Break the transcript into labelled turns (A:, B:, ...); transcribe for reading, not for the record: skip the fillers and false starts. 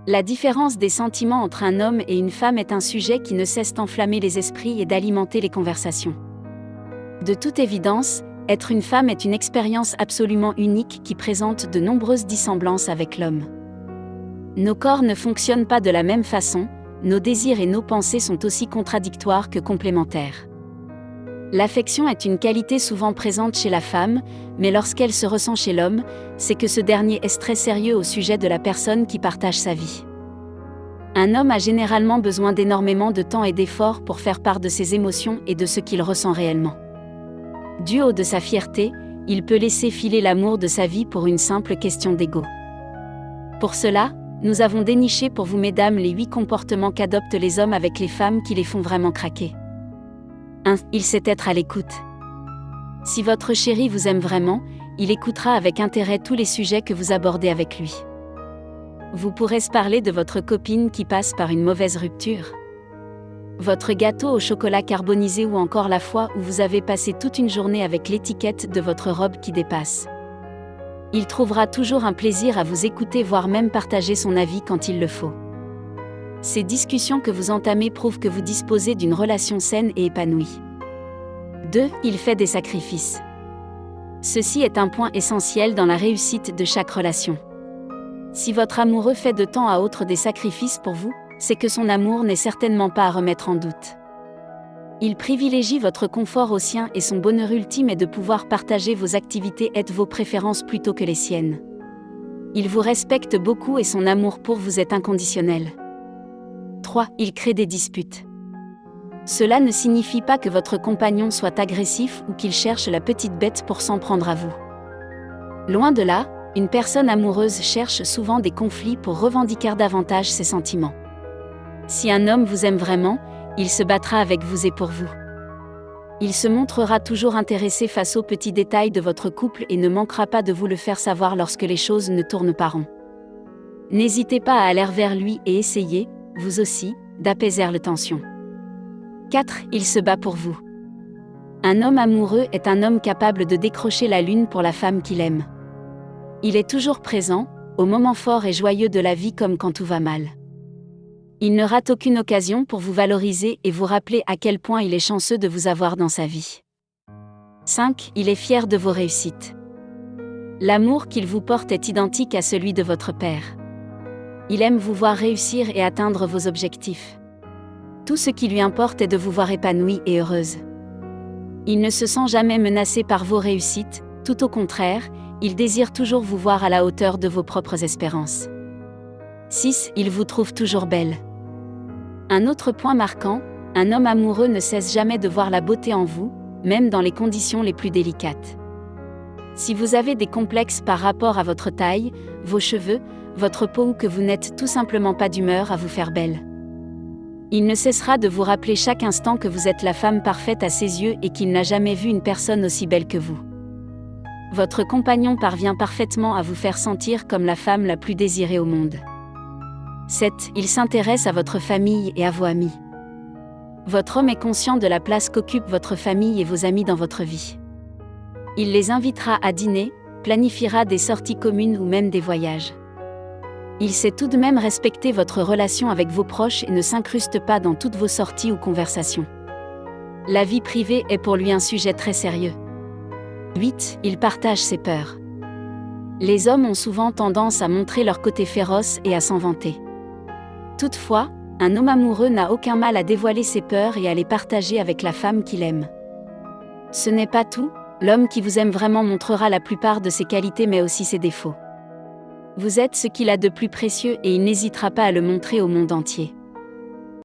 A: La différence des sentiments entre un homme et une femme est un sujet qui ne cesse d'enflammer les esprits et d'alimenter les conversations. De toute évidence, être une femme est une expérience absolument unique qui présente de nombreuses dissemblances avec l'homme. Nos corps ne fonctionnent pas de la même façon, nos désirs et nos pensées sont aussi contradictoires que complémentaires. L'affection est une qualité souvent présente chez la femme, mais lorsqu'elle se ressent chez l'homme, c'est que ce dernier est très sérieux au sujet de la personne qui partage sa vie. Un homme a généralement besoin d'énormément de temps et d'efforts pour faire part de ses émotions et de ce qu'il ressent réellement. Du haut de sa fierté, il peut laisser filer l'amour de sa vie pour une simple question d'ego. Pour cela, nous avons déniché pour vous mesdames les 8 comportements qu'adoptent les hommes avec les femmes qui les font vraiment craquer. 1. Il sait être à l'écoute. Si votre chéri vous aime vraiment, il écoutera avec intérêt tous les sujets que vous abordez avec lui. Vous pourrez se parler de votre copine qui passe par une mauvaise rupture, votre gâteau au chocolat carbonisé ou encore la fois où vous avez passé toute une journée avec l'étiquette de votre robe qui dépasse. Il trouvera toujours un plaisir à vous écouter, voire même partager son avis quand il le faut. Ces discussions que vous entamez prouvent que vous disposez d'une relation saine et épanouie. 2. Il fait des sacrifices. Ceci est un point essentiel dans la réussite de chaque relation. Si votre amoureux fait de temps à autre des sacrifices pour vous, c'est que son amour n'est certainement pas à remettre en doute. Il privilégie votre confort au sien et son bonheur ultime est de pouvoir partager vos activités et vos préférences plutôt que les siennes. Il vous respecte beaucoup et son amour pour vous est inconditionnel. 3. Il crée des disputes. Cela ne signifie pas que votre compagnon soit agressif ou qu'il cherche la petite bête pour s'en prendre à vous. Loin de là, une personne amoureuse cherche souvent des conflits pour revendiquer davantage ses sentiments. Si un homme vous aime vraiment, il se battra avec vous et pour vous. Il se montrera toujours intéressé face aux petits détails de votre couple et ne manquera pas de vous le faire savoir lorsque les choses ne tournent pas rond. N'hésitez pas à aller vers lui et essayez, vous aussi, d'apaiser les tensions. 4. Il se bat pour vous. Un homme amoureux est un homme capable de décrocher la lune pour la femme qu'il aime. Il est toujours présent, aux moments forts et joyeux de la vie comme quand tout va mal. Il ne rate aucune occasion pour vous valoriser et vous rappeler à quel point il est chanceux de vous avoir dans sa vie. 5. Il est fier de vos réussites. L'amour qu'il vous porte est identique à celui de votre père. Il aime vous voir réussir et atteindre vos objectifs. Tout ce qui lui importe est de vous voir épanouie et heureuse. Il ne se sent jamais menacé par vos réussites, tout au contraire, il désire toujours vous voir à la hauteur de vos propres espérances. 6. Il vous trouve toujours belle. Un autre point marquant, un homme amoureux ne cesse jamais de voir la beauté en vous, même dans les conditions les plus délicates. Si vous avez des complexes par rapport à votre taille, vos cheveux, votre peau ou que vous n'êtes tout simplement pas d'humeur à vous faire belle, il ne cessera de vous rappeler chaque instant que vous êtes la femme parfaite à ses yeux et qu'il n'a jamais vu une personne aussi belle que vous. Votre compagnon parvient parfaitement à vous faire sentir comme la femme la plus désirée au monde. 7. Il s'intéresse à votre famille et à vos amis. Votre homme est conscient de la place qu'occupe votre famille et vos amis dans votre vie. Il les invitera à dîner, planifiera des sorties communes ou même des voyages. Il sait tout de même respecter votre relation avec vos proches et ne s'incruste pas dans toutes vos sorties ou conversations. La vie privée est pour lui un sujet très sérieux. 8. Il partage ses peurs. Les hommes ont souvent tendance à montrer leur côté féroce et à s'en vanter. Toutefois, un homme amoureux n'a aucun mal à dévoiler ses peurs et à les partager avec la femme qu'il aime. Ce n'est pas tout, l'homme qui vous aime vraiment montrera la plupart de ses qualités mais aussi ses défauts. Vous êtes ce qu'il a de plus précieux et il n'hésitera pas à le montrer au monde entier.